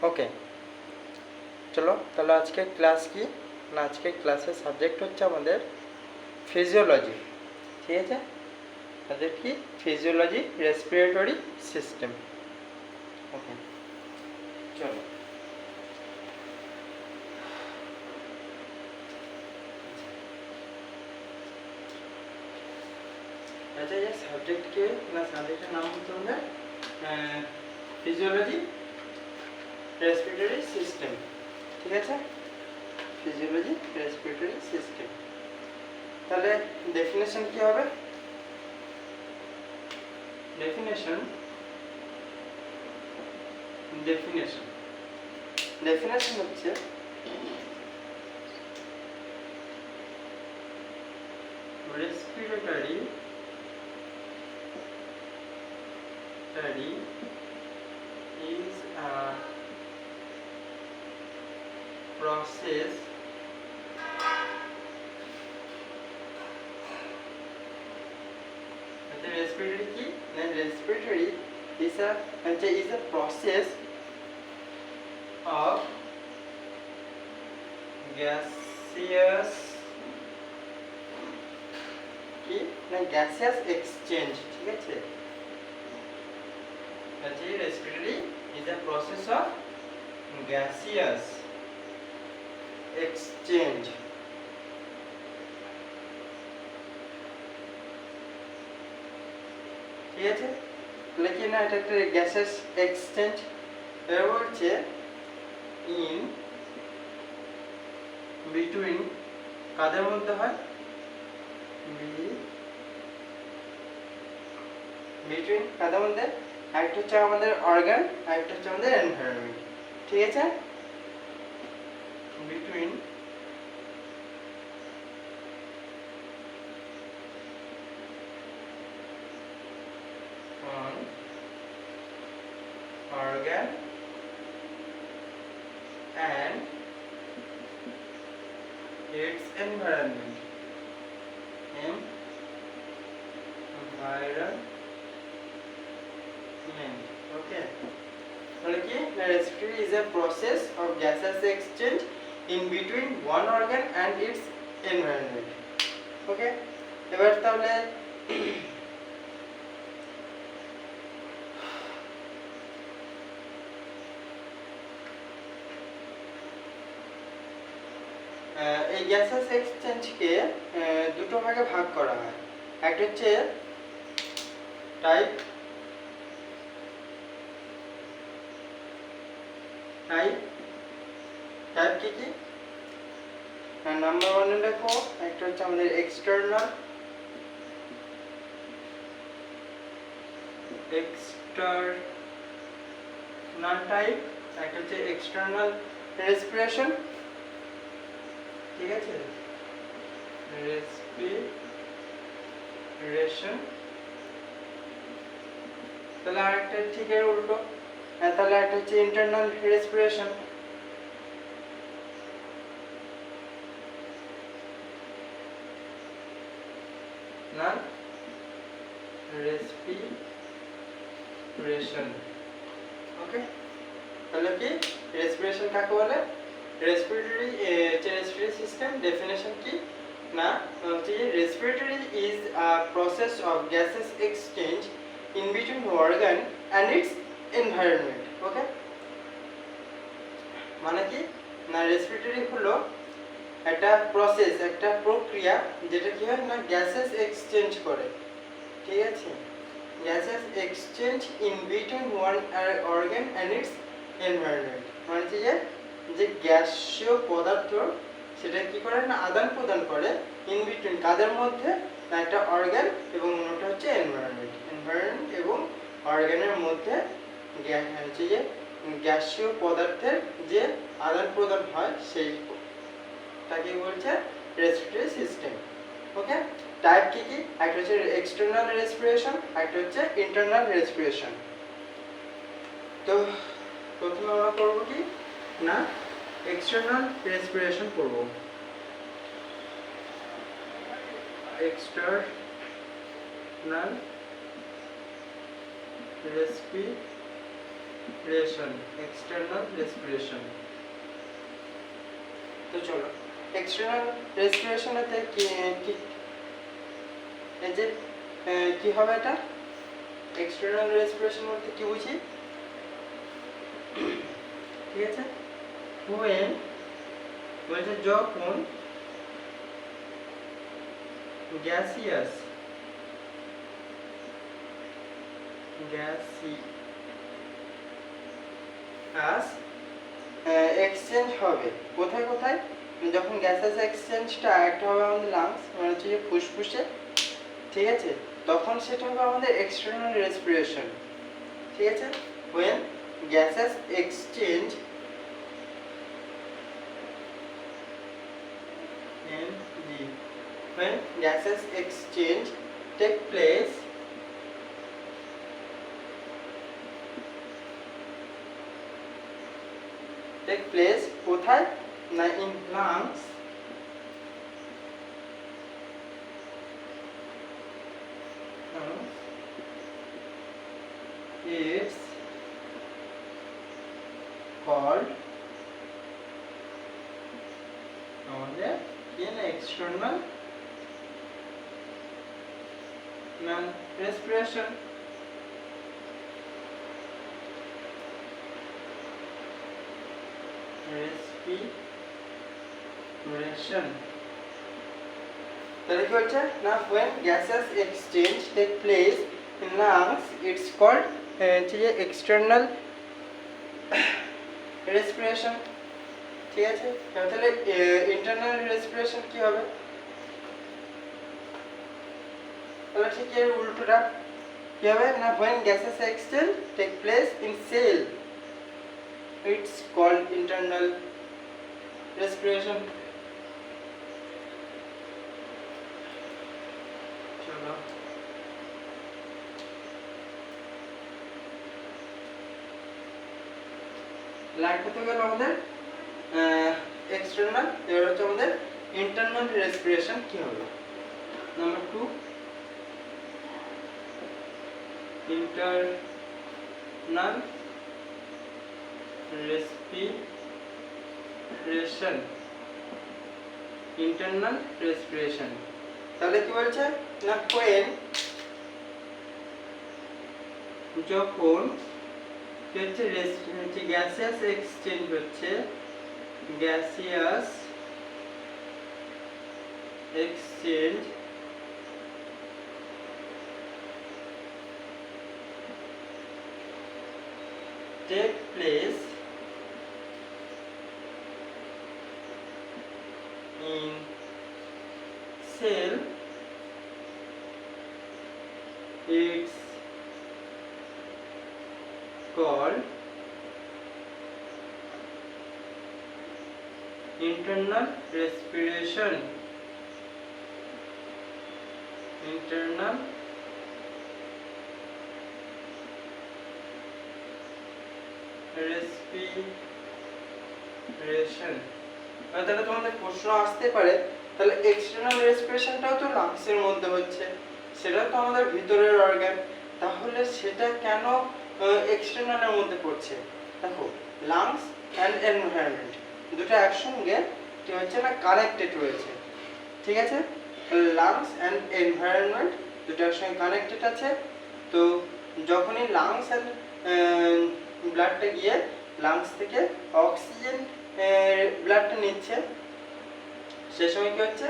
ওকে, চলো তাহলে আজকে ক্লাস কি না, আজকে ক্লাসের সাবজেক্ট হচ্ছে আমাদের ফিজিওলজি। ঠিক আছে, সাবজেক্ট কি? Physiology respiratory system. ওকে, চলো। আচ্ছা, এই সাবজেক্টকে না, সাবজেক্টের নাম হচ্ছে আমাদের ফিজিওলজি রেসপিরেটরি সিস্টেম। ঠিক আছে, ফিজিওলজি রেসপিরেটরি সিস্টেম। তাহলে ডেফিনেশন কি হবে? ডেফিনেশন হচ্ছে respiratory is a process respiratory কি না, respiratory is a process of gaseous কি না, gaseous exchange। ঠিক আছে, respiratory is a process of gaseous exchange। ঠিক আছে, তাহলে কি না, এটা একটা গ্যাসেস এক্সচেঞ্জ। এর হচ্ছে ইন বিটুইন, কাদের মধ্যে হয়? বিটুইন কাদের মধ্যে? একটা হচ্ছে আমাদের অর্গান, আরেকটা হচ্ছে আমাদের এনভায়রনমেন্ট। ঠিক আছে, between organ and its environment. Okay, তাহলে কি, respiratory is a process of gaseous exchange in between one organ and its environment. Okay, এবার তাহলে এই গ্যাসেস এক্সচেঞ্জকে দুটো ভাগে ভাগ করা হয়। একটা হচ্ছে টাইপ কি কি? নাম্বার ওয়ানে দেখো, একটা হচ্ছে আমাদের এক্সটার্নাল টাইপ, একটা হচ্ছে এক্সটার্নাল রেসপিরেশন। ঠিক আছে, রেসপিরেশন। তাহলে আরেকটা ঠিক এর উল্টো, তাহলে একটা হচ্ছে ইন্টারনাল রেসপিরেশন। না, রেসপিরেশন। ওকে, তাহলে কি রেসপিরেশন কাকে বলে? রেসপিরেটরি সিস্টেম ডেফিনেশন কি না, respiratory is a process of gases exchange in between organ and its environment. Okay, মানে কি না, রেসপিরেটরি হলো একটা প্রসেস, একটা প্রক্রিয়া, যেটা কি হয় না, গ্যাসেস এক্সচেঞ্জ করে। ঠিক আছে, gases exchange in between one organ and its environment, মানে যে গ্যাসীয় পদার্থ সেটা কি করে না, আদান প্রদান করে ইন বিটুইন কাদের মধ্যে না, একটা অর্গান এবং অন্যটা হচ্ছে এনভায়রনমেন্ট এবং অর্গানের মধ্যে যে গ্যাসীয় পদার্থের যে আদান প্রদান হয় সেইটাকে বলছে রেসপিরেটরি সিস্টেম। ওকে, টাইপ কি কি? একটা হচ্ছে এক্সটার্নাল রেসপিরেশন, একটা হচ্ছে ইন্টারনাল রেসপিরেশন। তো প্রথমে আমরা করবো কি না, এক্সটার্নাল রেসপিরেশন করব। External respiration external respiration. তো চলো এক্সটার্নাল রেসপিরেশনেতে কি কি এই যে কি হবে এটা, এক্সটার্নাল রেসপিরেশন বলতে কি বুঝি, ঠিক আছে, when বলছে যখন গ্যাসিয়াস এক্সচেঞ্জ হবে কোথায় কোথায়, যখন গ্যাসেস এক্সচেঞ্জটা একটা হবে আমাদের লাংস মানে হচ্ছে যে ফুসফুসে, ঠিক আছে, তখন সেটা হবে আমাদের এক্সটার্নাল রেসপিরেশন, ঠিক আছে। when gases exchange when gases exchange take place কোথায় না in lungs it's called আমাদের external respiration, তাহলে কি হচ্ছে না when gases exchange take place in lungs it's called external respiration, ঠিক আছে। তাহলে ইন্টারনাল রেসপিরেশন কি হবে, তাহলে ঠিক এর উল্টোটা কি হবে না when gases exchange take place in cell it's called internal respiration। চলো লাইট হতে গেল আমাদের এক্সটার্নাল, এবার হচ্ছে আমাদের ইন্টারনাল রেসপিরেশন কি হবে। নাম্বার 2 internal respiration তাহলে কি বলছে না when যখন হচ্ছে গ্যাসিয়াস এক্সচেঞ্জ হচ্ছে gaseous exchange take place in cell it's called internal respiration, internal respiration। তাহলে তোমাদের প্রশ্ন আসতে পারে তাহলে এক্সটার্নাল রেসপিরেশনটাও তো লাংসের মধ্যে হচ্ছে, সেটা তো আমাদের ভিতরের অর্গান, তাহলে সেটা কেন এক্সটার্নালের মধ্যে পড়ছে। দেখো লাংস অ্যান্ড এনভায়রনমেন্ট দুটো একসঙ্গে কি হচ্ছে না কানেক্টেড রয়েছে, ঠিক আছে, লাংস অ্যান্ড এনভায়রনমেন্ট দুটো একসঙ্গে কানেক্টেড আছে। তো যখনই লাংস অ্যান্ড ব্লাডটা গিয়ে লাংস থেকে অক্সিজেন ব্লাডটা নিচ্ছে সে সময় কি হচ্ছে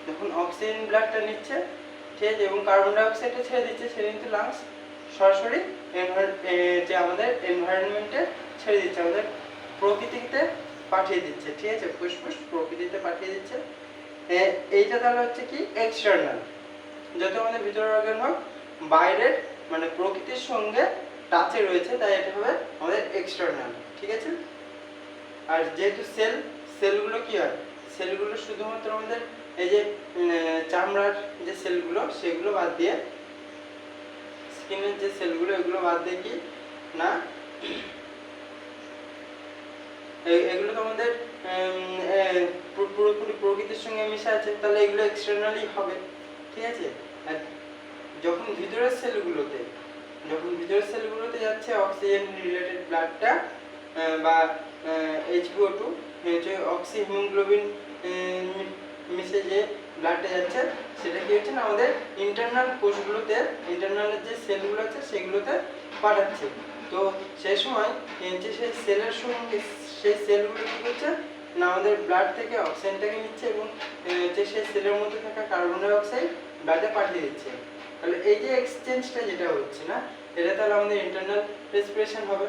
যখন অক্সিজেন ব্লাডটা নিচ্ছে ঠিক আছে এবং কার্বন ডাই অক্সাইডটা ছেড়ে দিচ্ছে সেটা কিন্তু লাংস সরাসরি যে আমাদের এনভায়রনমেন্টে ছেড়ে দিচ্ছে, আমাদের প্রকৃতিতে পাঠিয়ে দিচ্ছে, ঠিক আছে, ফুসফুস প্রকৃতিতে পাঠিয়ে দিচ্ছে। এইটা তাহলে হচ্ছে কি এক্সটার্নাল, যত আমাদের ভিতরের অর্গান হোক বাইরের মানে প্রকৃতির সঙ্গে টাচে রয়েছে তাই এটা হবে আমাদের এক্সটার্নাল, ঠিক আছে। আর যেহেতু সেলগুলো কি হয়, সেলগুলো শুধুমাত্র আমাদের এই যে চামড়ার যে সেলগুলো সেগুলো বাদ দিয়ে স্কিনের যে সেলগুলো এগুলো বাদ দিয়ে কি না এগুলো তো আমাদের পুরোপুরি প্রকৃতির সঙ্গে মিশে আছে, তাহলে এগুলো এক্সটার্নালি হবে, ঠিক আছে। আর যখন ভিতরের সেলগুলোতে যখন ভিতরের সেলগুলোতে যাচ্ছে অক্সিজেন রিলেটেড ব্লাডটা বা H2O2 হচ্ছে অক্সি হিমোগ্লোবিন মিশে যে ব্লাডটা যাচ্ছে সেটা কি হচ্ছে না আমাদের ইন্টারনাল কোষগুলোতে, ইন্টারনালের যে সেলগুলো আছে সেগুলোতে পাঠাচ্ছে। তো সেই সময় যে সেই সেলের সঙ্গে সেই সেলগুলো কী করছে না আমাদের ব্লাড থেকে অক্সিজেনটাকে নিচ্ছে এবং যে সেই সেলের মধ্যে থাকা কার্বন ডাই অক্সাইড ব্লাডে পাঠিয়ে দিচ্ছে। তাহলে এই যে এক্সচেঞ্জটা যেটা হচ্ছে না এটা তাহলে আমাদের ইন্টারনাল রেসপিরেশন হবে।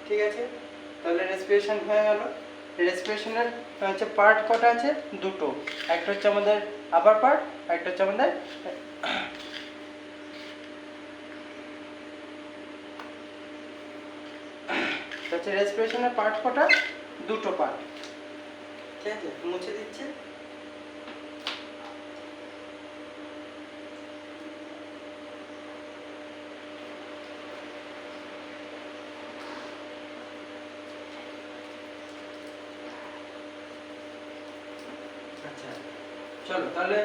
ঠিক আছে, তাহলে রেসপিরেশন হয়ে গেল। রেসপিরেশনের হচ্ছে পার্ট কটা আছে? দুটো, একটা হচ্ছে আমাদের আপার পার্ট, একটা হচ্ছে আমাদের হচ্ছে রেসপিরেশনের পার্ট কটা? দুটো পার্ট। ঠিক আছে, মুছে দিচ্ছি। আচ্ছা চলো তাহলে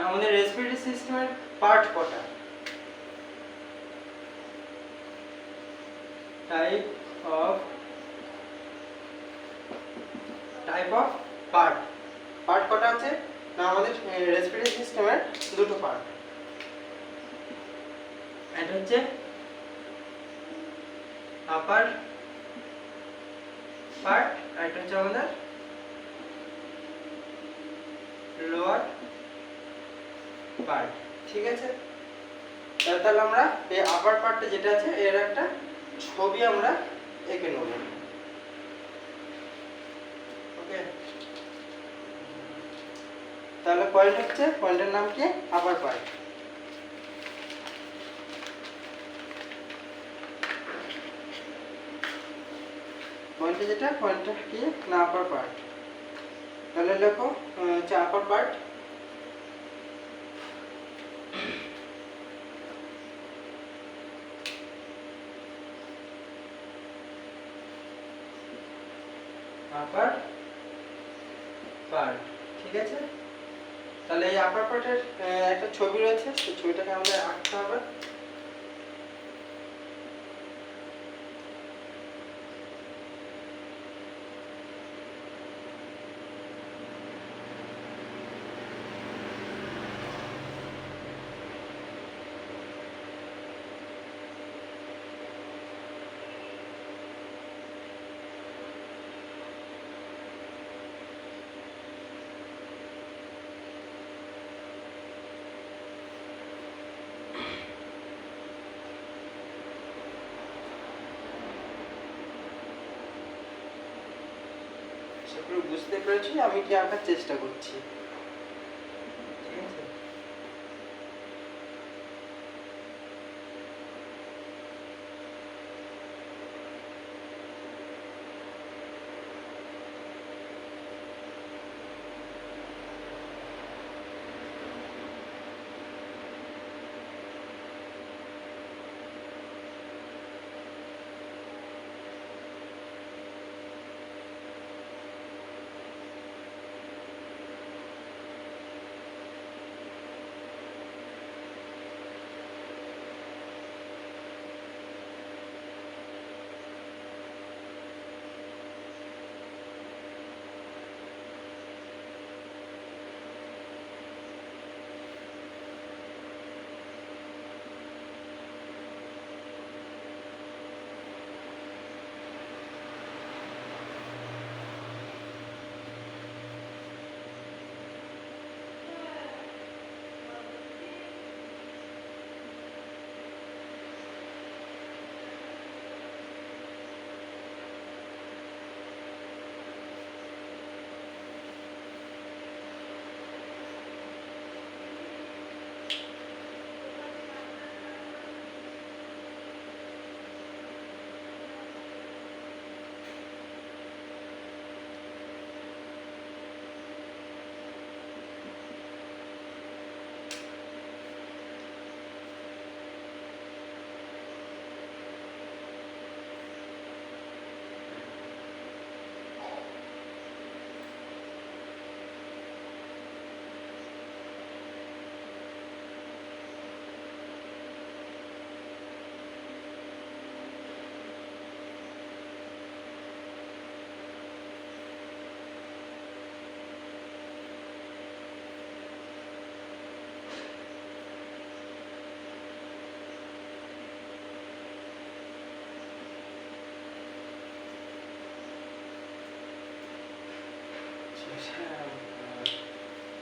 আমাদের রেসপিরেটরি সিস্টেমের পার্ট কটা? Type of part. পার্ট কটা আছে না আমাদের রেসপিরেটরি সিস্টেমের? দুটো পার্ট। এটা হচ্ছে আপার পার্ট, আর এটা হচ্ছে আমাদের লোয়ার পার্ট। ঠিক আছে, তাহলে আমরা এই আপার পার্টটা যেটা আছে এর একটা ছবি আমরা এঁকে নেব। ওকে, তাহলে পয়েন্ট হচ্ছে, পয়েন্টের নাম কি? আপার পার্ট। পয়েন্টে যেটা, পয়েন্টটা কি না আপার পার্ট। তাহলে লেখো হচ্ছে আপার পার্ট। আপার পার্ট। ঠিক আছে, তাহলে এই আপার পার্টের একটা ছবি রয়েছে, সেই ছবিটাকে আমাদের আঁকতে হবে। সেগুলো বুঝতে পেরেছি, আমি কি আঁকার চেষ্টা করছি। ঠিক আছে,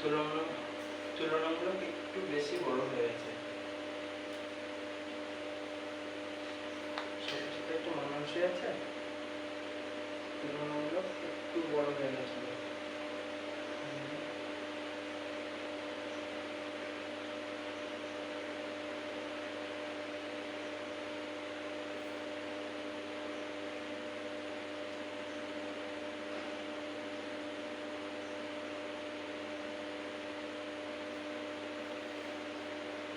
তুলনামূলক একটু বেশি বড় হয়েছে। সবচেয়ে একটু মানুষই আছে, তুলনামূলক একটু বড় হয়ে গেছিল।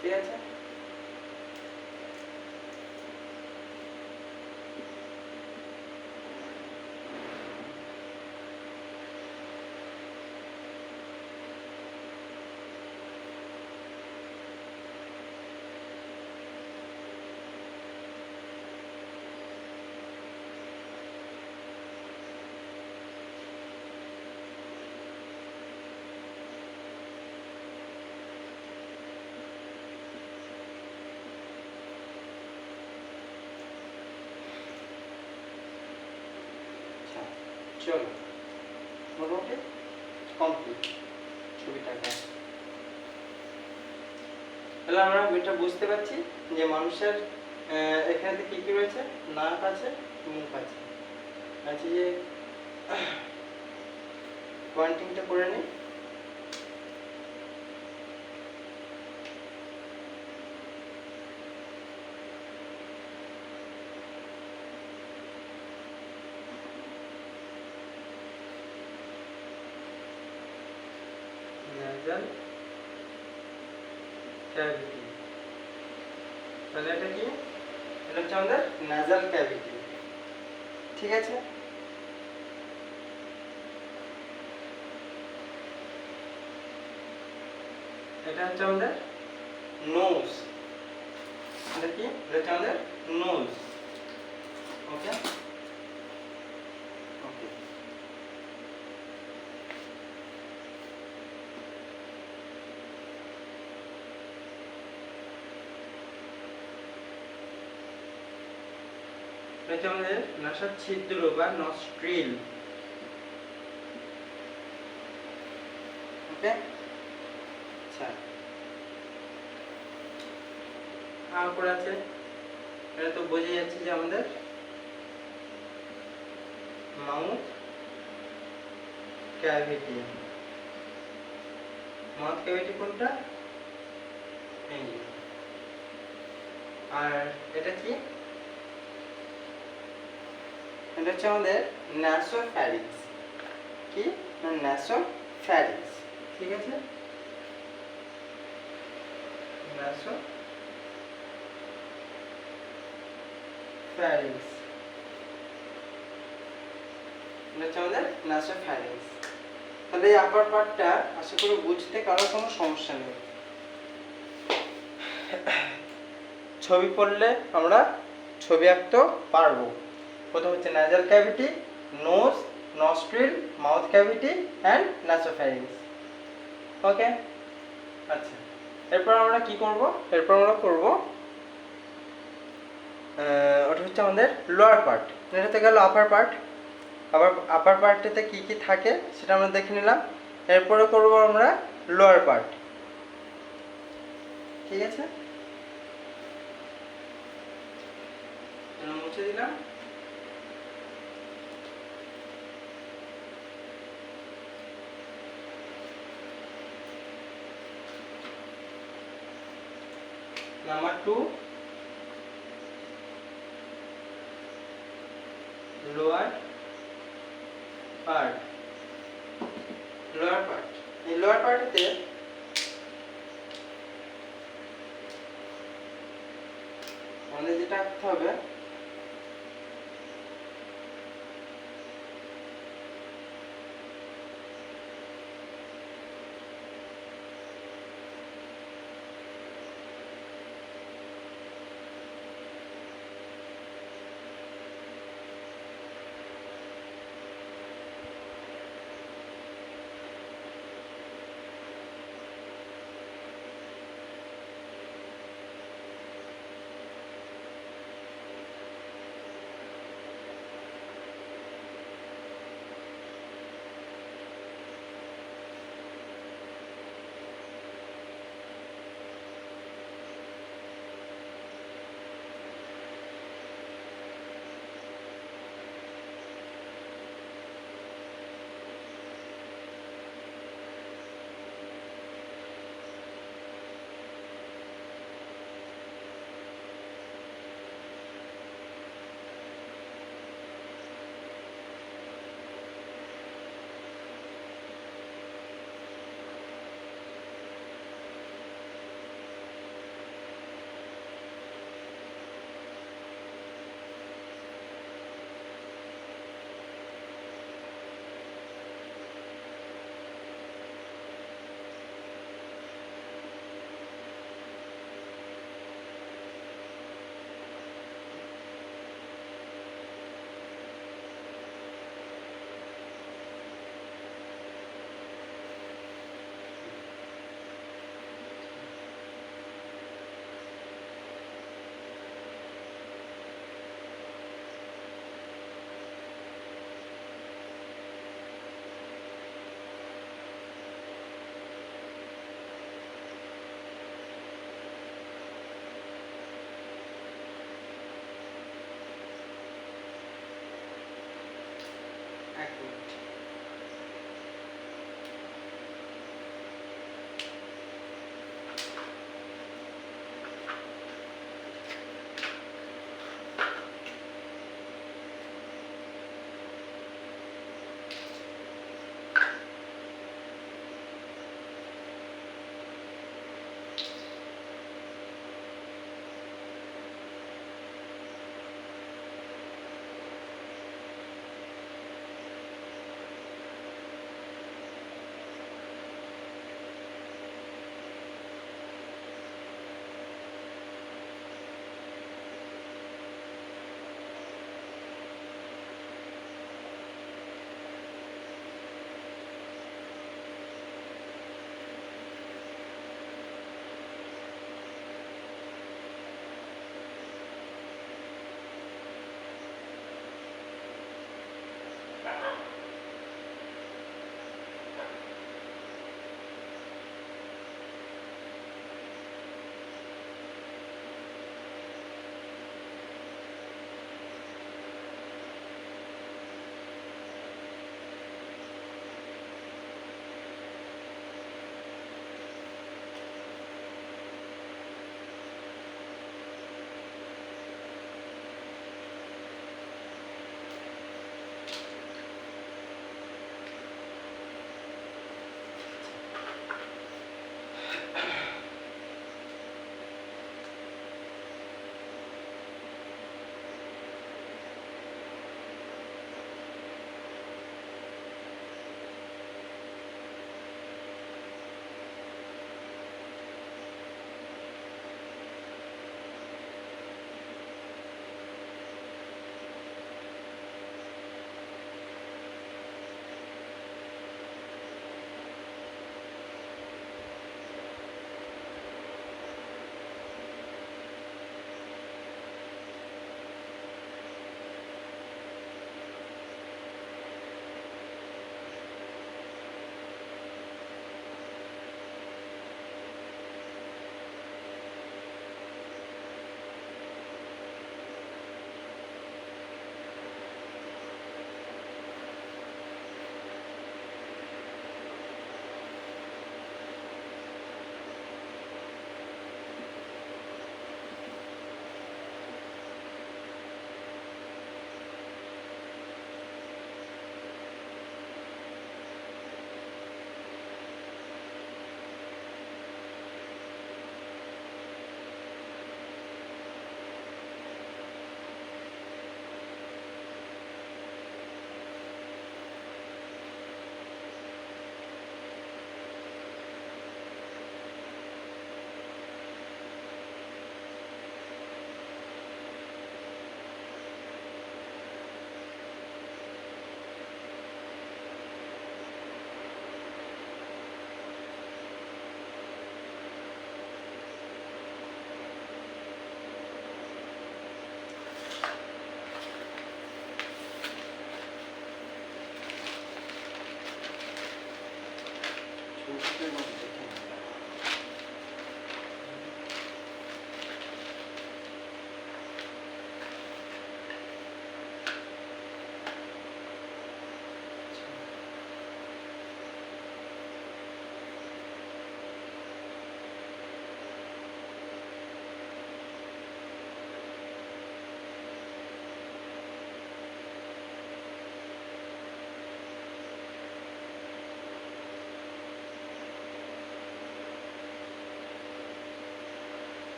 ঠিক আছে, চলো মোটামুটি কমপ্লিট ছবিটাকে। তাহলে আমরা এটা বুঝতে পারছি যে মানুষের এখানে কি কি রয়েছে, নাক আছে, মুখ আছে। আচ্ছা, যে পয়েন্টিংটা করে নিই। nasal cavity, তাহলে এটা কি, এটা হচ্ছে আমাদের nasal cavity। ঠিক আছে, এটা হচ্ছে আমাদের নোজ। এটা কি, এটা হচ্ছে আমাদের নোজ। ওকে ওকে, এটা আমাদের নাসার ছিদ্র বা নস্ট্রিল। ওকে, আচ্ছা, করে আছে, এটা তো বোঝা যাচ্ছে যে আমাদের মাউথ ক্যাভিটি। মাউথ ক্যাভিটি কোনটা, এই। আর এটা কি, এটা হচ্ছে আমাদের নাসোফ্যারিংস। কি, নাসোফ্যারিংস। ঠিক আছে, নাসোফ্যারিংস, এটা হচ্ছে আমাদের নাসোফ্যারিংস। তাহলে এই আপার পার্টটা আশা করি বুঝতে কারোর কোনো সমস্যা নেই। ছবি পড়লে আমরা ছবি আঁকতে পারবো। প্রথম হচ্ছে nasal cavity, nose, nostril, mouth cavity and nasopharynx। ওকে, আচ্ছা, এরপর আমরা কি করব, এরপর আমরা করব ওটা হচ্ছে আমাদের লোয়ার পার্ট। এটাতে গেল আপার পার্ট। আবার আপার পার্টেতে কি কি থাকে সেটা আমরা দেখে নিলাম। এরপরে করব আমরা লোয়ার পার্ট। ঠিক আছে, মুছে দিলাম। Number 2, lower part. Lower part, এই লোয়ার পার্টেতে আমাদের যেটা আঁকতে হবে, এক মিনিট।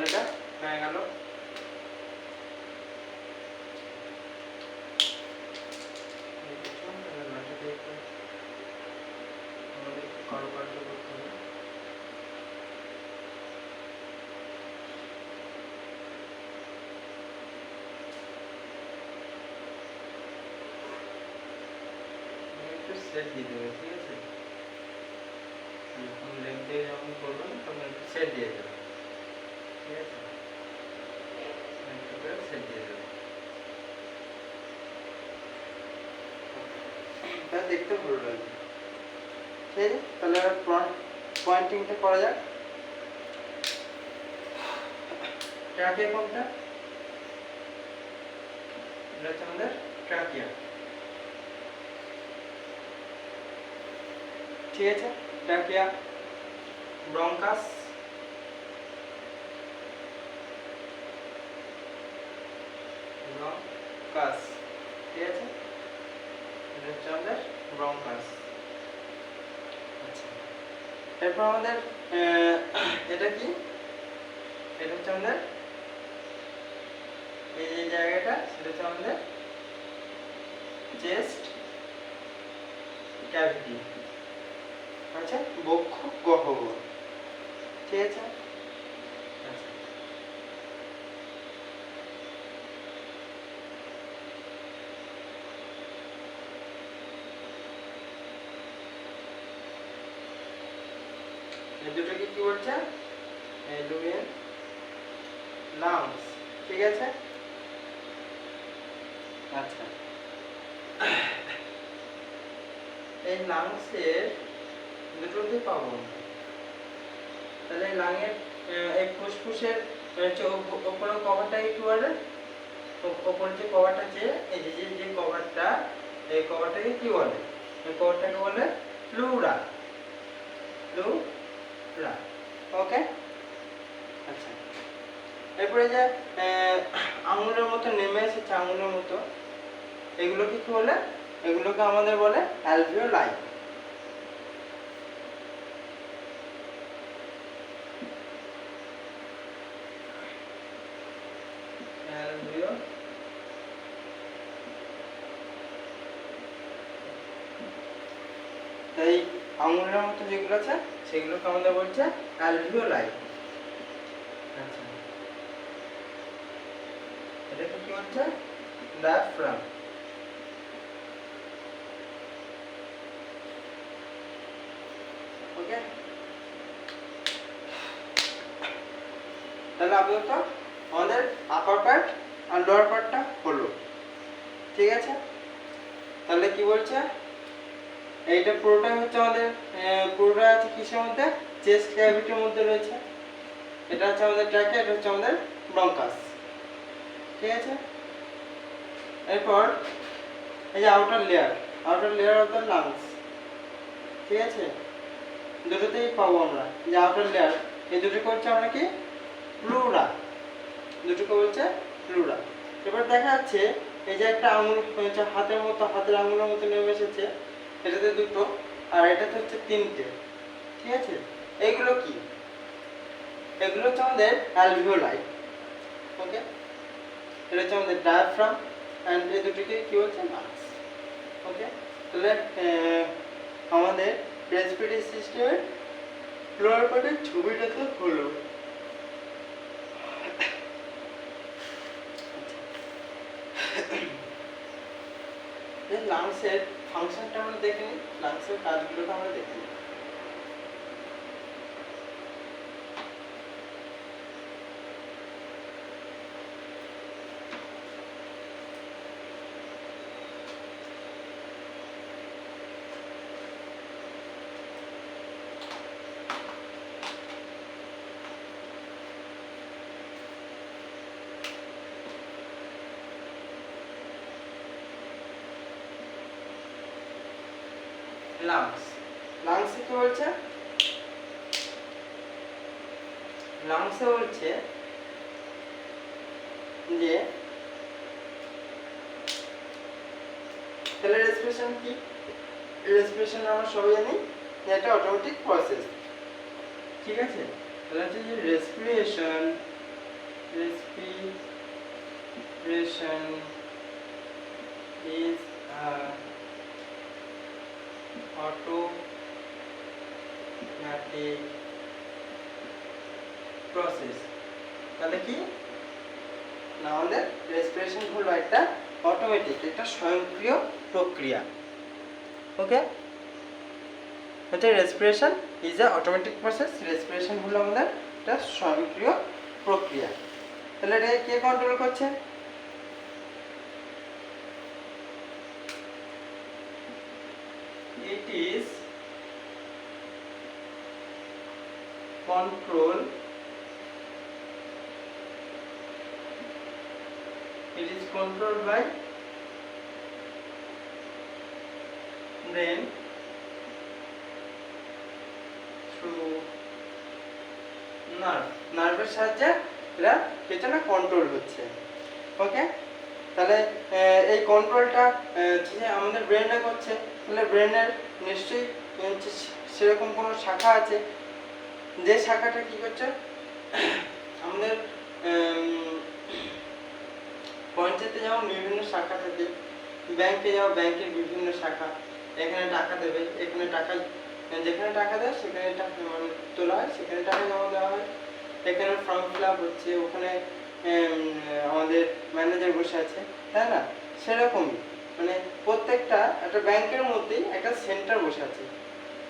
তাহলে এটা হয়ে গেল। সেট দিয়ে দেবে, ঠিক আছে? যখন লেগ দিয়ে যখন করবেন তখন একটু সেট দিয়ে দেবে, ঠিক আছে? একটু করে সেট দিয়ে দেবে, তা দেখতে ভালো লাগবে। ঠিক আছে, তাহলে পয়েন্টিংটা করা যাক। ট্রাকিয়া কোনটা? এটা হচ্ছে আমাদের ট্রাকিয়া, ঠিক আছে? ট্রাকিয়া, ব্রঙ্কাস, ব্রঙ্কাস, ঠিক আছে? এটা হচ্ছে আমাদের ব্রঙ্কাস। আচ্ছা, এরপর আমাদের এটা কি? এটা হচ্ছে আমাদের এই যে জায়গাটা, সেটা হচ্ছে আমাদের চেস্ট ক্যাভিটি, আচ্ছা, বক্ষ গহ্বর, ঠিক আছে? আচ্ছা, এই দুটোকে কি বলছে? লুমেন লাংস, ঠিক আছে? আচ্ছা, এই লাংসের দুটোকে পাবো, তাহলে লাংয়ের এই ফুসফুসের উপরে কভারটাকে কি বলে? উপরে যে কভারটা আছে, এই যে যে কভারটা, এই কভারটাকে কি বলে? এই কভারটাকে বলে প্লুরা, প্লুরা, ওকে? আচ্ছা, এরপরে যে আঙুলের মতো নেমে এসেছে, আঙুলের মতো, এগুলোকে কি বলে? এগুলোকে আমাদের বলে অ্যালভিওলাই, তাই আঙুলের মতো যেগুলো আছে সেগুলোকে আমাদের বলছে অ্যালভিওলাই। আচ্ছা, এটাকে কি বলছে? ডায়াফ্রাম, ওকে? তাহলে আপাতত আমাদের আপার পার্ট আর লোয়ার পার্টটা হলো, ঠিক আছে? তাহলে কি বলছে? এইটা পুরোটাই হচ্ছে আমাদের পুরোটা আছে কিসের মধ্যে? চেস্ট ক্যাভিটির মধ্যে রয়েছে। এটা হচ্ছে আমাদের ট্র্যাকিয়া, এটা হচ্ছে আমাদের ব্রঙ্কাস, ঠিক আছে? এরপর এই যে outer layer of the lungs, ঠিক আছে? দুটোতেই পাবো আমরা যে আউটার লেয়ার, এই দুটোকে হচ্ছে আমরা কি? প্লুরা, দুটোকে বলছে প্লুরা। এবার দেখা যাচ্ছে এই যে একটা আঙুল হচ্ছে হাতের মতো, হাতের আঙুলের মতো নেমে এসেছে, এটাতে দুটো আর এটাতে হচ্ছে তিনটে, ঠিক আছে? এইগুলো কি? এগুলো হচ্ছে আমাদের অ্যালভিওলাই, ওকে? এটা হচ্ছে আমাদের ডায়াফ্রাম অ্যান্ড এই দুটোকে কি বলছে? লাংস, ওকে? তাহলে আমাদের রেসপিরেটরি সিস্টেমের লোয়ার পার্টের ছবিটা তো হলো। লাংসের ফাংশনটা আমরা দেখে নিই, লাংসের কাজগুলোকে আমরা দেখে নিই। লাংসে কি বলছে? লাংসে বলছে যে তাহলে রেসপিরেশন কি? রেসপিরেশন আমরা সবাই জানি যে এটা অটোমেটিক প্রসেস, ঠিক আছে? তাহলে হচ্ছে যে respiration respiration is a automatic process. তাহলে কি না আমাদের রেসপিরেশন হলো একটা অটোমেটিক, একটা স্বয়ংক্রিয় প্রক্রিয়া। ওকে, এটা respiration is a automatic process. Respiration হলো আমাদের একটা স্বয়ংক্রিয় প্রক্রিয়া। তাহলে এটা কে কন্ট্রোল করছে? It is controlled by brain through nerve. নার্ভের সাহায্যে এরা পেছনে কন্ট্রোল হচ্ছে। ওকে, তাহলে এই কন্ট্রোলটা যে আমাদের ব্রেনে করছে, তাহলে ব্রেনের নিশ্চয়ই সেরকম কোনো শাখা আছে, যে শাখাটা কি করছে আমাদের পঞ্চায়েতে যেমন বিভিন্ন শাখা থাকে, ব্যাংকে যাও ব্যাংকের বিভিন্ন শাখা, এখানে টাকা দেবে, এখানে টাকা যেখানে টাকা দেয় সেখানে টাকা মানে তোলা হয়, সেখানে টাকা জমা দেওয়া হয়, এখানে ফর্ম ফিল আপ হচ্ছে, ওখানে আমাদের ম্যানেজার বসে আছে, তাই না? সেরকমই মানে প্রত্যেকটা একটা ব্যাংকের মধ্যেই একটা সেন্টার বসে আছে,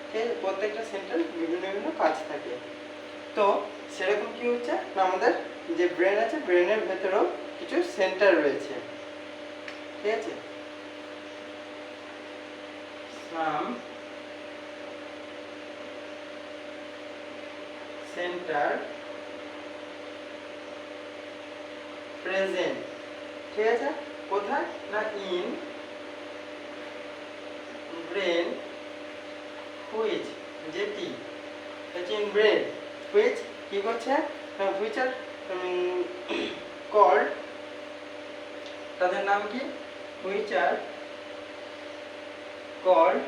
ঠিক আছে? প্রত্যেকটা সেন্টার বিভিন্ন বিভিন্ন কাজ থাকে। তো সেরকম কি হচ্ছে না আমাদের যে ব্রেন আছে, ব্রেনের ভেতরেও কিছু সেন্টার রয়েছে, ঠিক আছে? সাম সেন্টার প্রেজেন্ট, ঠিক আছে? কোথায় না ইন ব্রেন হুইচ, যেটি হচ্ছে ইন ব্রেন হুইচ কি করছে হুইচ আর কল্ড, তাদের নাম কি? Which are called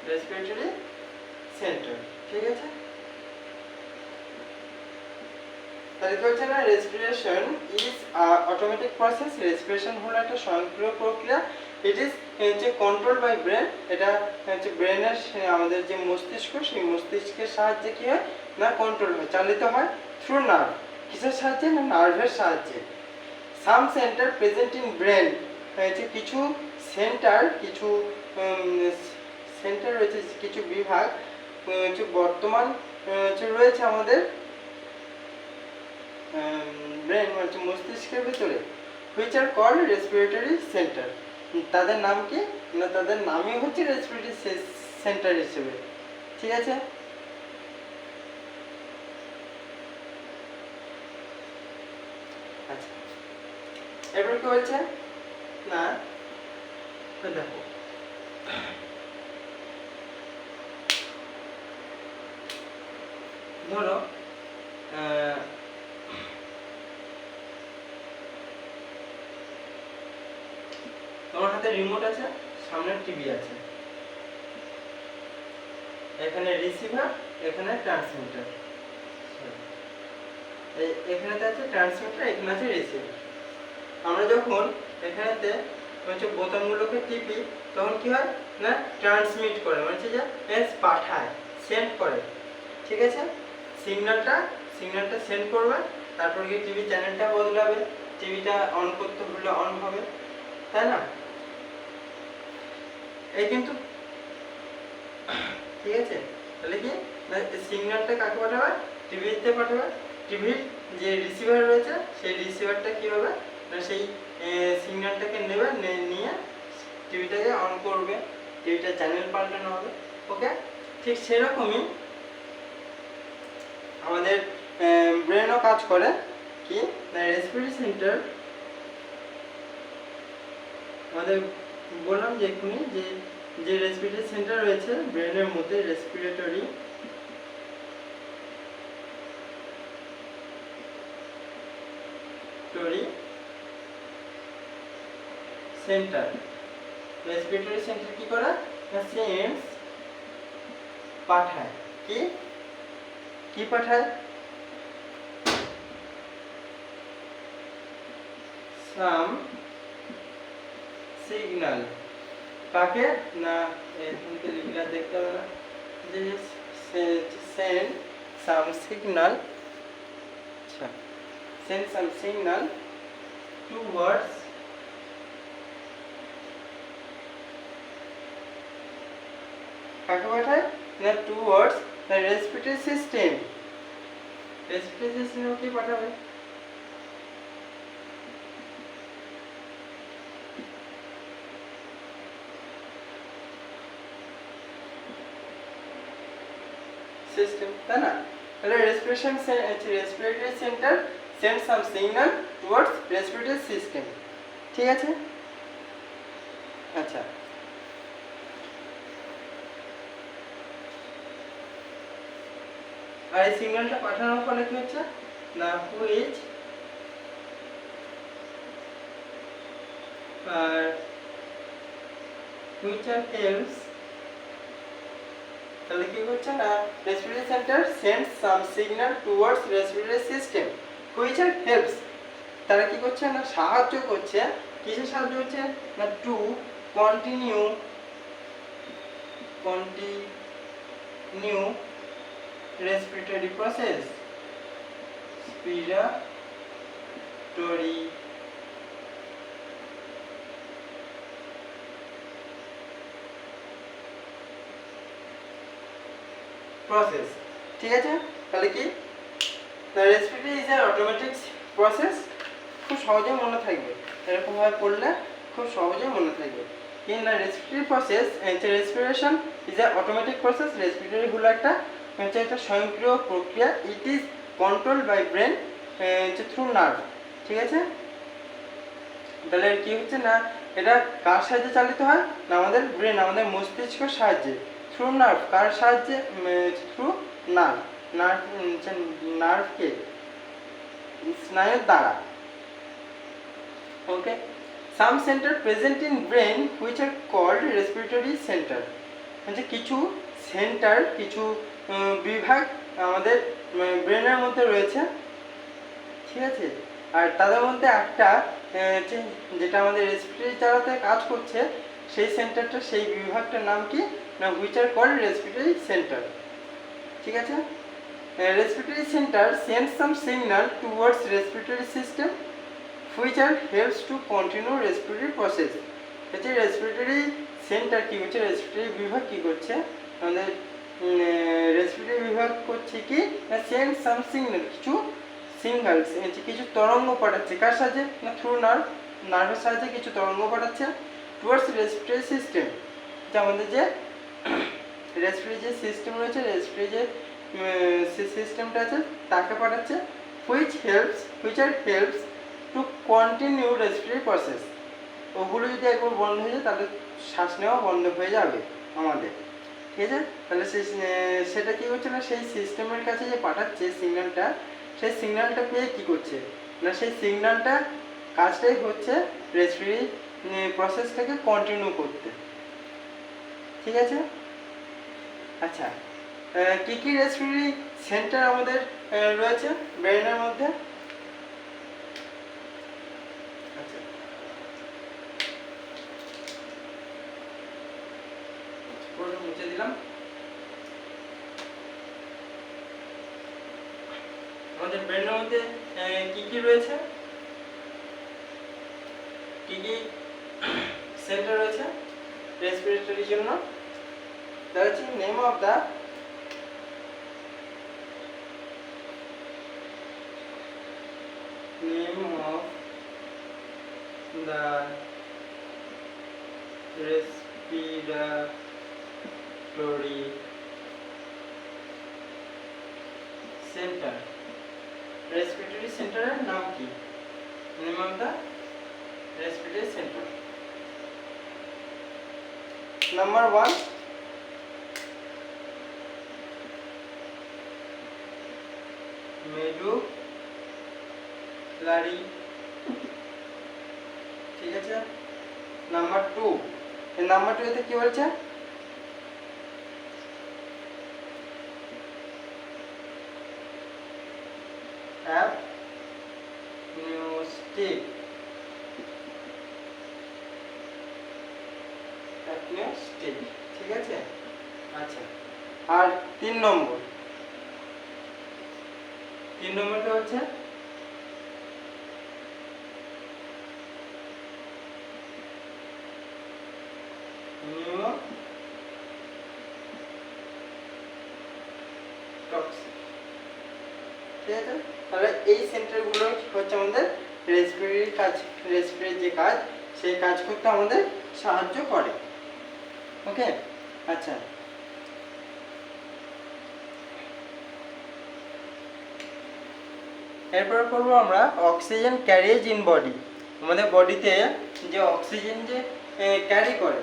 respiratory centre, ঠিক আছে? তাহলে কি হচ্ছে না respiration is automatic process. Respiration হলো একটা স্বয়ংক্রিয় প্রক্রিয়া। ইট ইজ হচ্ছে কন্ট্রোল বাই ব্রেন। এটা হচ্ছে ব্রেনের আমাদের যে মস্তিষ্ক, সেই মস্তিষ্কের সাহায্যে কি হয় না কন্ট্রোল হয়, চালিত হয় থ্রু নার্ভ। কিসের সাহায্যে না নার্ভের সাহায্যে। সাম সেন্টার প্রেজেন্ট ইন ব্রেন হচ্ছে কিছু সেন্টার, কিছু সেন্টার রয়েছে, কিছু বিভাগ হচ্ছে বর্তমান রয়েছে আমাদের ব্রেন মানে মস্তিষ্কের ভিতরে, which are called respiratory center. তাদের নাম কি না তাদের নামই হচ্ছে রেসপিরেটরি সেন্টার হিসেবে, ঠিক আছে? আচ্ছা, এরপর কি বলছে না দেখো ধরো তোমার হাতে রিমোট আছে, সামনে টিভি আছে, এখানে রিসিভার, এখানে ট্রান্সমিটার, এখানেতে আছে ট্রান্সমিটার, এখানে আছে রিসিভার। আমরা যখন এখানেতে হচ্ছে বোতামগুলোকে টিপি তখন কি হয় না ট্রান্সমিট করে, মানে হচ্ছে যে পাঠায়, সেন্ড করে, ঠিক আছে? সিগন্যালটা সেন্ড করবে, তারপর গিয়ে টিভি চ্যানেলটা বদলাবে, টিভিটা অন করতে হলে অন হবে, তাই না? এই কিন্তু ঠিক আছে, তাহলে কি সিগন্যালটা কাকে পাঠাবে? টিভিতে পাঠাবে। টিভির যে রিসিভার রয়েছে সেই রিসিভারটা কি হবে না সেই সিগন্যালটাকে নেবে, নিয়ে টিভিটাকে অন করবে, টিভিটা চ্যানেল পাল্টানো হবে। ওকে, ঠিক সেরকমই আমাদের ব্রেনও কাজ করে। কি না রেসপিরেটরি সেন্টার আমাদের বললাম যে এক্ষুনি যে রেসপিরেটরি সেন্টার রয়েছে ব্রেনের মধ্যে, রেসপিরেটরি সেন্টার। রেসপিরেটরি সেন্টার কি করে না সেন্স পাঠায় কি কি পাঠায় সাম সিগন্যাল কাকে না এখানে লিখে দেখতে হবে না যে সেন্ড সাম সিগন্যাল আচ্ছা সেন্ড সাম সিগন্যাল টুয়ার্ডস কাকে পাঠায় না towards the respiratory system. Respiratory সিস্টেমে কি পাঠাবে সিস্টেম তাই না তাহলে respiratory center send some signal towards respiratory system ঠিক আছে আচ্ছা আর এই সিগন্যালটা পাঠানোর ফলে কি হচ্ছে না হুইচ আর হেল্পস তাহলে কি হচ্ছে না respiratory centre sends some signal towards respiratory system which are helps তারা কি করছে না সাহায্য করছে কিসে সাহায্য হচ্ছে না to continue respiratory process respiratory process ঠিক আছে তাহলে কি respiratory is an automatic process খুব সহজে মনে থাকবে এরকম ভাবে পড়লে খুব সহজে মনে থাকবে in the respiratory process respiration is an automatic process respiratory হলো একটা স্বয়ংক্রিয় প্রক্রিয়া it is controlled by brain through nerve ঠিক আছে তাহলে কি হচ্ছে না এটা কার সাহায্যে চালিত হয় না আমাদের ব্রেন আমাদের মস্তিষ্কের সাহায্যে থ্রু নার্ভ কার সাহায্যে থ্রু নার্ভকে স্নায়ুর দ্বারা okay some center present in brain which are called respiratory center মানে কিছু সেন্টার কিছু বিভাগ আমাদের ব্রেনের মধ্যে রয়েছে ঠিক আছে আর তাদের মধ্যে একটা যেটা আমাদের রেসপিরেটরি চালাতে কাজ করছে সেই সেন্টারটা সেই বিভাগটার নাম কি না which are called respiratory centre ঠিক আছে respiratory center send some signal towards respiratory system which are helps to continue respiratory process হচ্ছে রেসপিরেটরি সেন্টার কি হচ্ছে রেসপিরেটরি বিভাগ কি করছে আমাদের রেসপিরেটরি বিভাগ করছে কি না সেন্ড সাম সিগন্যাল কিছু সিগন্যালস কিছু তরঙ্গ পাঠাচ্ছে কার সাহায্যে না থ্রু নার্ভের সাহায্যে কিছু তরঙ্গ পাঠাচ্ছে টুয়ার্ডস রেসপিরেটরি সিস্টেম যে আমাদের যে রেসপিরেটরি যে সিস্টেম রয়েছে রেসপিরেটরি যে সিস্টেমটা আছে তাকে পাঠাচ্ছে which are helps to continue respiratory process ওগুলো যদি একবার বন্ধ হয়ে যায় তাহলে শ্বাস নেওয়া বন্ধ হয়ে যাবে আমাদের ঠিক আছে তাহলে সেটা কি হচ্ছে না সেই সিস্টেমের কাছে যে পাঠাচ্ছে সিগন্যালটা সেই সিগন্যালটা পেয়ে কি করছে না সেই সিগন্যালটা কাজটাই হচ্ছে রেসপিরেটরি প্রসেসটাকে কন্টিনিউ করতে ঠিক আছে আচ্ছা কি কি রেসপিরেটরি সেন্টার আমাদের রয়েছে ব্রেনের মধ্যে আচ্ছা পুরোটা মুছে দিলাম আমাদের ব্রেনের মধ্যে কি কি রয়েছে কি কি সেন্টার রয়েছে রেসপিরেটরির জন্য that is the name of the respiratory center respiratory center এর নাম কি name of the respiratory center number 1 medullary ঠিক আছে নাম্বার 2, এই নাম্বার 2 এতে কি বলছে, অ্যাপনিউস্টিক, অ্যাপনিউস্টিক, ঠিক আছে। আচ্ছা, আর 3 নম্বরটা হচ্ছে নিউটক্সিক, ঠিক আছে। তাহলে এই সেন্টারগুলো হচ্ছে আমাদের রেসপিরেটরি যে কাজ, সেই কাজ করতে আমাদের সাহায্য করে। ওকে, আচ্ছা, এরপর করবো আমরা অক্সিজেন ক্যারিয়েজ ইন বডি। আমাদের বডিতে যে অক্সিজেন যে ক্যারি করে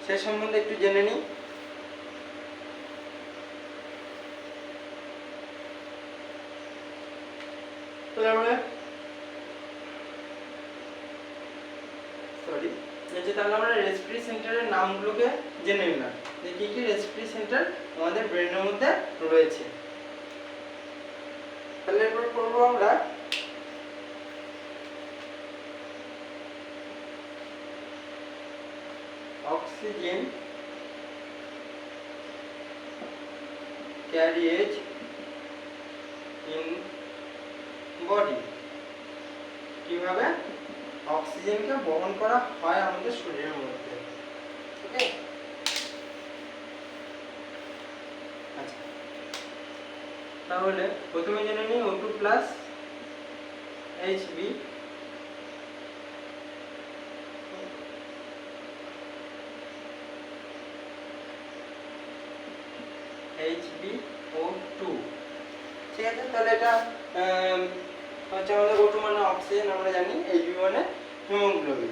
সে সম্বন্ধে একটু জেনে নিই। তাহলে আমরা রেসপিরেটরি সেন্টারের নামগুলোকে জেনে নিলাম, যে কি কি রেসপিরেটরি সেন্টার আমাদের ব্রেনের মধ্যে রয়েছে। তাহলে এরপর করবো আমরা অক্সিজেন ক্যারিয়েজ ইন বডি, কিভাবে অক্সিজেনকে বহন করা হয় আমাদের শরীরের মধ্যে। ওকে, আচ্ছা, তাহলে প্রথমে জেনে নিই O2 প্লাস Hb, HbO2, ঠিক আছে। তাহলে এটা হচ্ছে আমাদের O2 মানে অক্সিজেন, আমরা জানি, Hb মানে হিমোগ্লোবিন,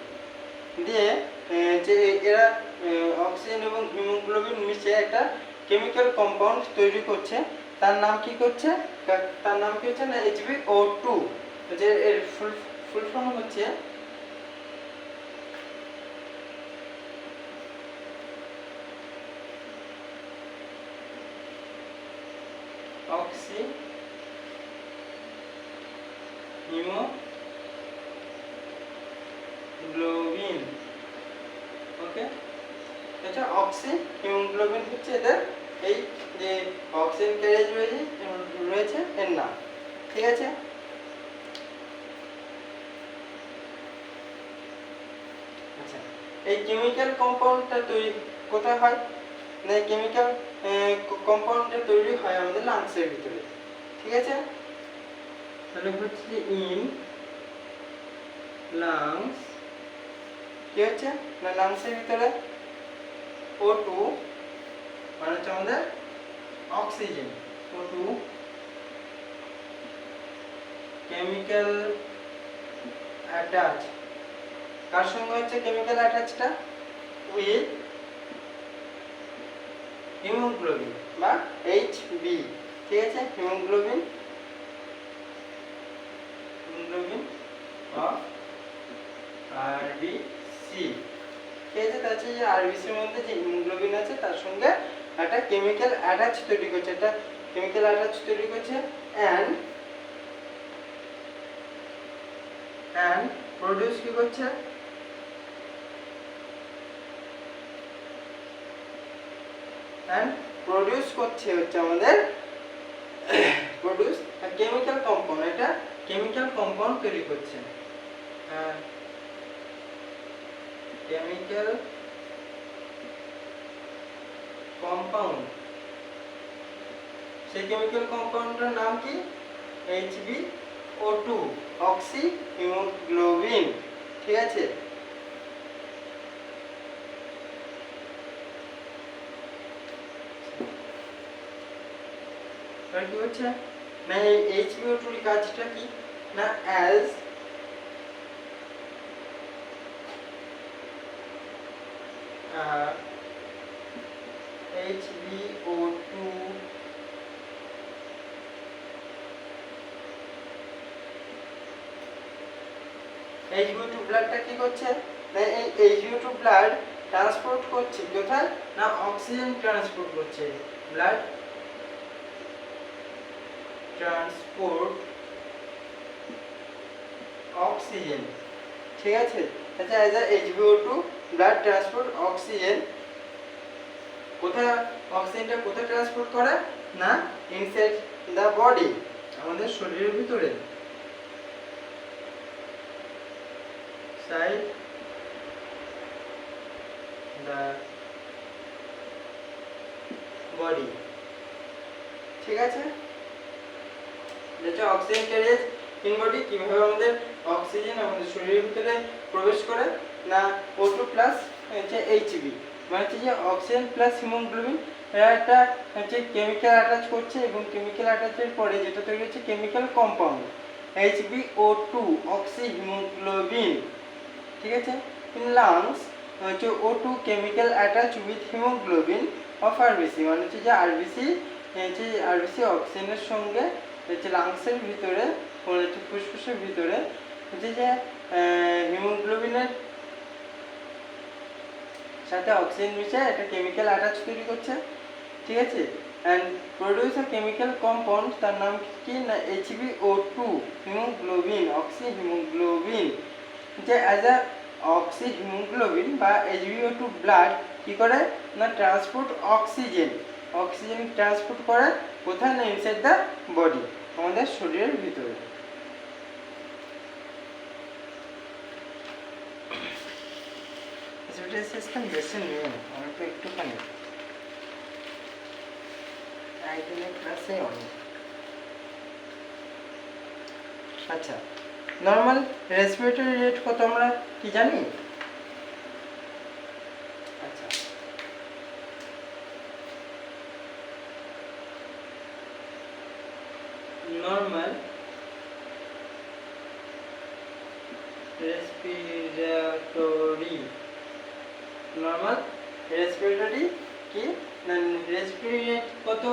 দিয়ে যে এরা অক্সিজেন এবং হিমোগ্লোবিন মিশে একটা কেমিক্যাল কম্পাউন্ড তৈরি করছে, তার নাম কি হচ্ছে না HbO2, যে এর ফুল ফর্ম হচ্ছে অক্সি হিমোগ্লোবিন। ওকে, এটা অক্সি হিমোগ্লোবিন হচ্ছে এদের এই যে অক্সিজেন ক্যারিয়েজ রয়েছে এর নাম, ঠিক আছে। আচ্ছা, এই কেমিক্যাল কম্পাউন্ডটা তৈরি কোথায় হয় না, এই কেমিক্যাল কম্পাউন্ডটা তৈরি হয় আমাদের লাংসের ভিতরে, ঠিক আছে। তাহলে হচ্ছে ইন লাংস, কি হচ্ছে না লাংসের ভিতরে O2 মানে হচ্ছে আমাদের অক্সিজেন, O2 কেমিক্যাল অ্যাটাচ, কার সঙ্গে হচ্ছে কেমিক্যাল অ্যাটাচটা, উইথ হিমোগ্লোবিন বা Hb, ঠিক আছে। হিমোগ্লোবিন অফ RBC, ঠিক আছে। তার যে আরবিসির মধ্যে যে হিমোগ্লোবিন আছে তার সঙ্গে একটা কেমিক্যাল অ্যাটাচ তৈরি করছে, and প্রোডিউস কি করছে, প্রোডিউস করছে হচ্ছে আমাদের প্রোডিউস কেমিক্যাল কম্পাউন্ড, এটা কেমিক্যাল কম্পাউন্ড তৈরি করছে, কেমিক্যাল কম্পাউন্ড। সেই কেমিক্যাল কম্পাউন্ডের নাম কি, HbO2 অক্সি হিমোগ্লোবিন, ঠিক আছে। আর কি হচ্ছে না এই HbO2 এর কাজটা কি না, অ্যাজ HbO2 HbO2 ব্লাডটা কি করছে না এই HbO2 ব্লাড ট্রান্সপোর্ট করছে কোথায় না অক্সিজেন ট্রান্সপোর্ট করছে ব্লাড ট্রান্সপোর্ট অক্সিজেন ঠিক আছে আচ্ছা as a HbO2 blood transport oxygen কোথায় অক্সিজেনটা কোথায় ট্রান্সপোর্ট করে না ইনসাইড দা বডি আমাদের শরীরের ভিতরে সাইড দা বডি ঠিক আছে যেটা অক্সিজেন ক্যারিয়ার্স ইন বডি কিভাবে আমাদের অক্সিজেন আমাদের শরীরের ভিতরে প্রবেশ করে না O2 প্লাস হচ্ছে Hb মানে হচ্ছে যে অক্সিজেন প্লাস হিমোগ্লোবিন এরা একটা হচ্ছে কেমিক্যাল অ্যাটাচ করছে এবং কেমিক্যাল অ্যাটাচের পরে যেটা তৈরি হচ্ছে chemical compound HbO2 oxy haemoglobin ঠিক আছে ইন লাংস হচ্ছে O2 chemical attach with haemoglobin of RBC মানে হচ্ছে যে আরবিসি অক্সিজেনের সঙ্গে হচ্ছে লাংসের ভিতরে হচ্ছে ফুসফুসের ভিতরে হচ্ছে যে হিমোগ্লোবিনের সাথে অক্সিজেন মিশে একটা কেমিক্যাল অ্যাটাচ তৈরি করছে ঠিক আছে and produce a chemical compound তার নাম কি না HbO2 হিমোগ্লোবিন অক্সি হিমোগ্লোবিন যে অ্যাজ আ অক্সি হিমোগ্লোবিন বা HbO2 ব্লাড কি করে না ট্রান্সপোর্ট অক্সিজেন ট্রান্সপোর্ট করে কোথায় না ইনসাইড দ্য বডি আমাদের শরীরের ভিতরে সিস্টেম বেশি নেই অনেক একটুখানি ক্লাসে অনেক আচ্ছা নর্মাল রেসপিরেটরি রেট কত আমরা কি জানি আচ্ছা নর্মাল রেসপিরেটরি কি না রেসপিরেটরি রেট কত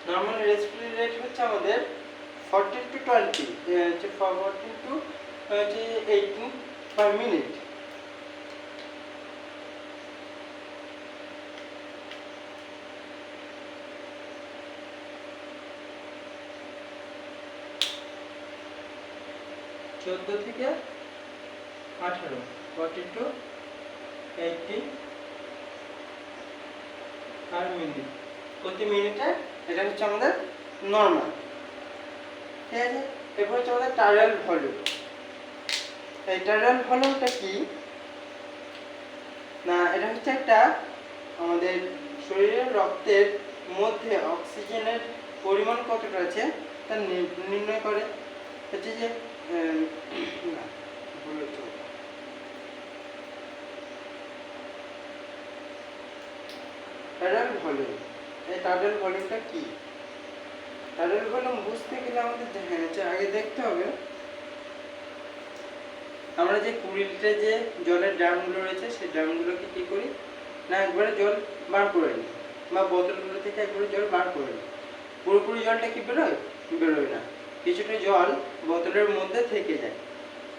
নর্মাল রেসপিরেটরি রেট হচ্ছে আমাদের 14 to 20 হচ্ছে 14 to 18 per minute চোদ্দ থেকে 18 14 to 18 per minute প্রতি মিনিটে এটা হচ্ছে আমাদের নর্মাল ঠিক আছে এরপর হচ্ছে আমাদের টাইডাল ভলিউম এই টাইডাল ভলিউমটা কি না এটা হচ্ছে একটা আমাদের শরীরের রক্তের মধ্যে অক্সিজেনের পরিমাণ কতটা আছে তা নির্ণয় করে হচ্ছে যে টাইডাল ভলিউম এই টাইডাল ভলিউমটা কি টাইডাল ভলিউম বুঝতে গেলে আমাদের আগে দেখতে হবে আমরা যে 20 লিটার যে জলের ড্রামগুলো রয়েছে সেই ড্রামগুলোকে কি করি না একবারে জল বার করে নিই বা বোতলগুলো থেকে একবারে জল বার করে নিই পুরোপুরি জলটা কি বেরোয় না কিছুটা জল বোতলের মধ্যে থেকে যায়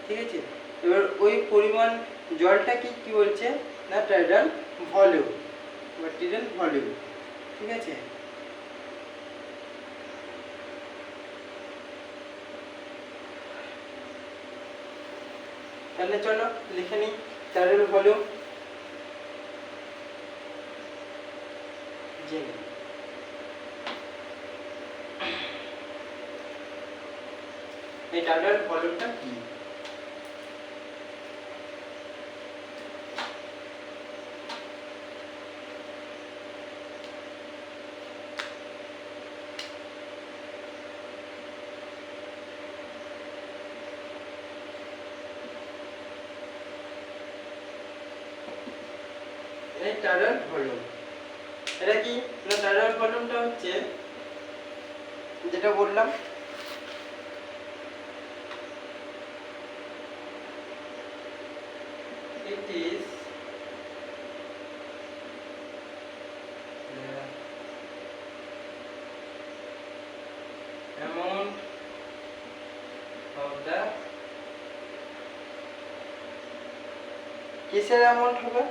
ঠিক আছে এবার ওই পরিমাণ জলটা কি বলছে না টাইডাল ভলিউম বা টাইডাল ভলিউম ঠিক আছে তাহলে চলো লিখে নিই টাইডাল ভলিউম এই টাইডাল ভলিউমটা কি এই টাইডাল ভলিউম এটা কি না টাইডাল ভলিউমটা হচ্ছে যেটা বললাম it is the amount of the কিসের অ্যামাউন্ট হবে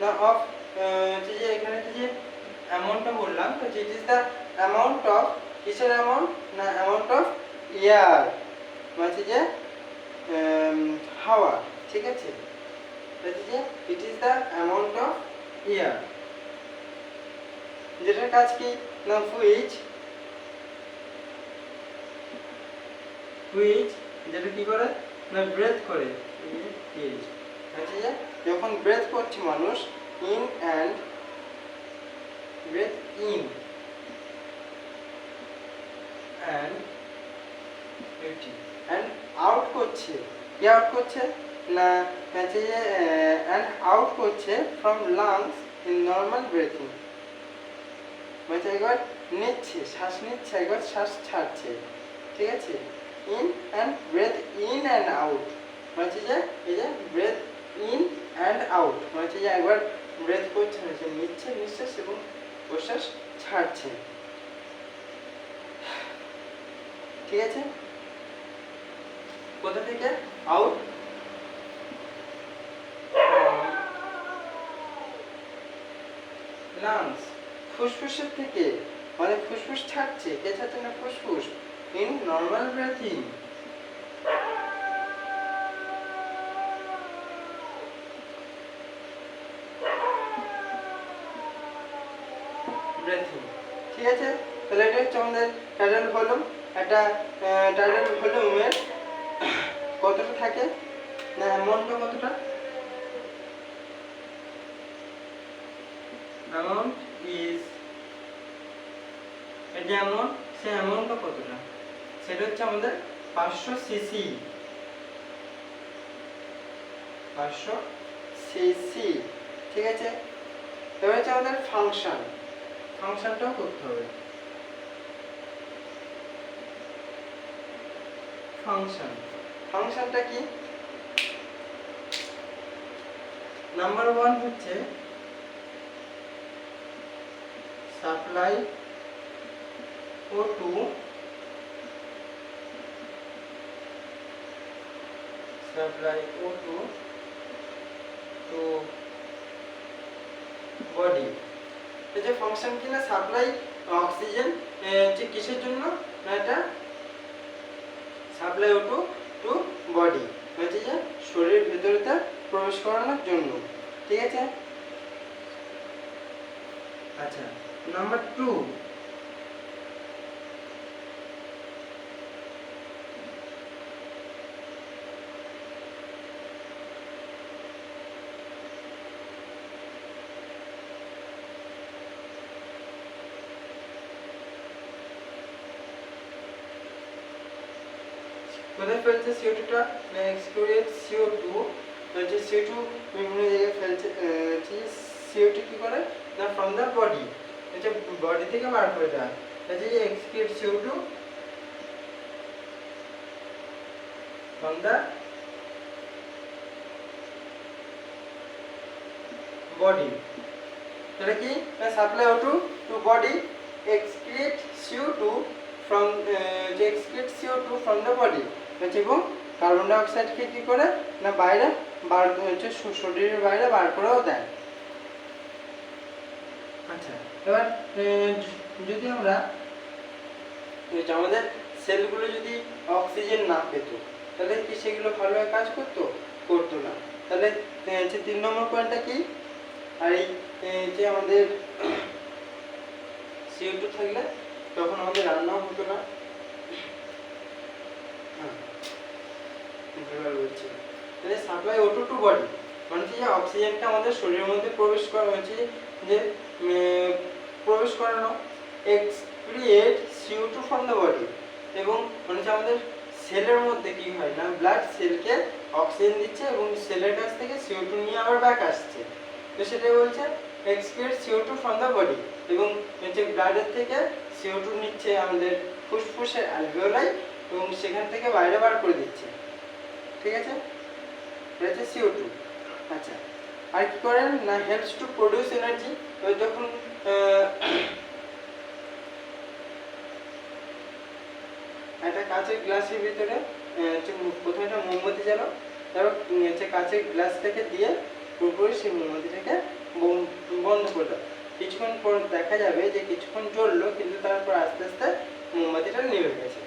না অফ যে এখানে যে অ্যামাউন্টটা বললাম তো it is the amount of কিসের অ্যামাউন্ট না অ্যামাউন্ট অফ এয়ার মানে যে হাওয়া ঠিক আছে যে it is the amount of air যেটার কাজ কি না হুইচ যেটা কি করে না ব্রেথ করে যখন ব্রেথ করছে মানুষ in and breath in and out করছে কি আউট করছে না হচ্ছে যে অ্যান্ড আউট করছে from lungs in normal breathing মানে একবার নিচ্ছে শ্বাস নিচ্ছে একবার শ্বাস ছাড়ছে ঠিক আছে in and breath in and out মানে যে এই যে ব্রেথ ইন অ্যান্ড আউট মানে যে একবার ব্রেথ করছে মানে নিচ্ছে নিঃশ্বাস এবং প্রশ্বাস ছাড়ছে ঠিক আছে কোথা থেকে আউট লাংস ফুসফুসের থেকে মানে ফুসফুস ছাড়ছে কে ছাড়ছে না ফুসফুস ইন নর্মাল ব্রেথিং ব্রেথিং ঠিক আছে তাহলে এটা হচ্ছে আমাদের টাইডাল ভলিউম একটা টাইডাল ভলিউমের কতটা থাকে না অ্যামাউন্টটা কতটা অ্যামাউন্ট ইজ এটা অ্যামাউন্ট সেই অ্যামাউন্টটা কতটা সেটা হচ্ছে আমাদের 500 সিসি 500 সিসি ঠিক আছে এবার হচ্ছে আমাদের ফাংশনটাও করতে হবে ফাংশনটা কি নাম্বার 1 হচ্ছে সাপ্লাই O2 to body এই যে ফাংশন কি না সাপ্লাই অক্সিজেন যে কিসের জন্য না এটা সাপ্লাই O2 টু বডি মানে যে শরীরের ভেতরেতে প্রবেশ করানোর জন্য ঠিক আছে আচ্ছা নাম্বার 2 কোথায় ফেলছে CO2 টা না এক্সক্লুডেড CO2 হচ্ছে CO2 বিভিন্ন জায়গায় ফেলছে CO2 কি করে না ফ্রম দা বডি এটা বডি থেকে বার করে দেয় এই যে exclude CO2 from the body এটা কি না supply O2 to body exclude CO2 from excrete CO2 from the body এবং কার্বন ডাই অক্সাইডকে কি করে না বাইরে বার হচ্ছে শরীরের বাইরে বার করেও দেয় আচ্ছা এবার যদি আমরা আমাদের সেলগুলো যদি অক্সিজেন না পেত তাহলে কি সেগুলো ভালোভাবে কাজ করতো না তাহলে 3 নম্বর পয়েন্টটা কি আর এই যে আমাদের CO2 থাকলে তখন আমাদের রান্নাও হতো না তাহলে সাপ্লাই O2 টু বডি মানে যে অক্সিজেনটা আমাদের শরীরের মধ্যে প্রবেশ করা হয়েছে যে প্রবেশ করানো এক্সক্রিয়েট CO2 ফ্রম দ্য বডি এবং মানে যে আমাদের সেলের মধ্যে কি হয় না ব্লাড সেলকে অক্সিজেন দিচ্ছে এবং সেলের কাছ থেকে CO2 নিয়ে আবার ব্যাক আসছে তো সেটাই বলছে এক্সক্রিয়েট CO2 ফ্রম দ্য বডি এবং যে ব্লাডের থেকে CO2 নিচ্ছে আমাদের ফুসফুসের অ্যালভিওলাই এবং সেখান থেকে বাইরে বার করে দিচ্ছে ঠিক আছে এটা হচ্ছে CO2 আচ্ছা আর কি করেন না হেল্পস টু প্রোডিউস এনার্জি যখন একটা কাঁচের গ্লাসের ভিতরে প্রথমে একটা মোমবাতি জ্বালো তারপর কাঁচের গ্লাসটাকে দিয়ে পুরোপুরি সেই মোমবাতিটাকে বন্ধ করে দাও। কিছুক্ষণ পর দেখা যাবে যে কিছুক্ষণ জ্বললো, কিন্তু তারপর আস্তে আস্তে মোমবাতিটা নিভে গেছে।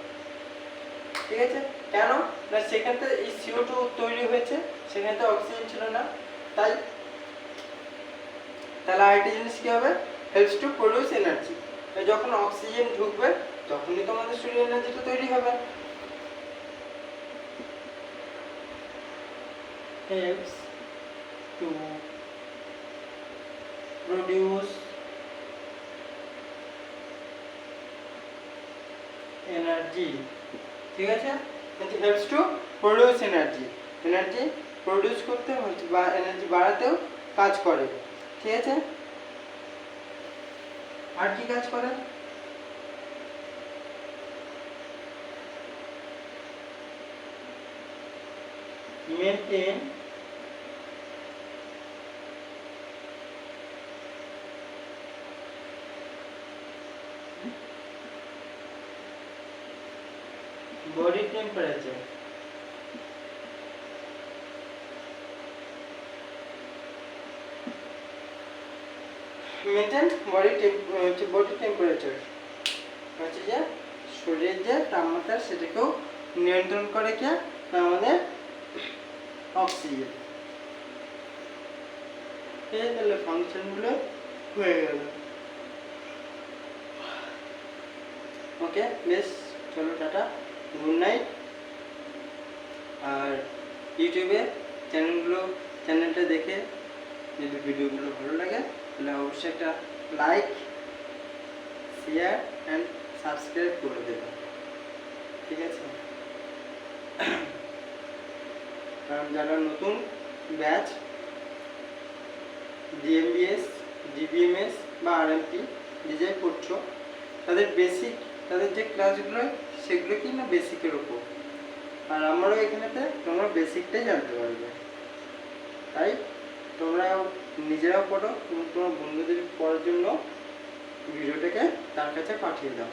ঠিক আছে? কেন না সেখান থেকে এই CO2 তৈরি হয়েছে, সেখানে তো অক্সিজেন ছিল না। তাহলে আরেকটা জিনিস কি হবে, হেল্পস টু প্রডিউস এনার্জি। যখন অক্সিজেন ঢুকবে তখনই তো আমাদের শরীরে এনার্জিটা তৈরি হবে। Helps to produce energy. ঠিক আছে? Helps to produce energy, energy produce করতে বা এনার্জি বাড়াতেও কাজ করে। ঠিক আছে? আর কি কাজ করে? Maintain body temperature। Maintain body temperature হচ্ছে যে শরীরের যে তাপমাত্রা সেটাকেও নিয়ন্ত্রণ করে কে, আমাদের অক্সিজেন। তাহলে ফাংশনগুলো হয়ে গেল। ওকে বেশ, চলো টাটা, গুড নাইট। আর ইউটিউবে চ্যানেলটা দেখে যদি ভিডিওগুলো ভালো লাগে তাহলে অবশ্যই একটা লাইক, শেয়ার অ্যান্ড সাবস্ক্রাইব করে দেবে। ঠিক আছে? কারণ যারা নতুন ব্যাচ DMBS, DBMS বা RMP ডিজাইন করছো, তাদের যে ক্লাসগুলো সেগুলো কি না বেসিকের উপর। আর আমারও এখানেতে তোমরা বেসিকটাই জানতে পারবে। তাই তোমরা নিজেরাও পড়ো এবং তোমার বন্ধুদের পড়ার জন্য ভিডিওটাকে তার কাছে পাঠিয়ে দাও।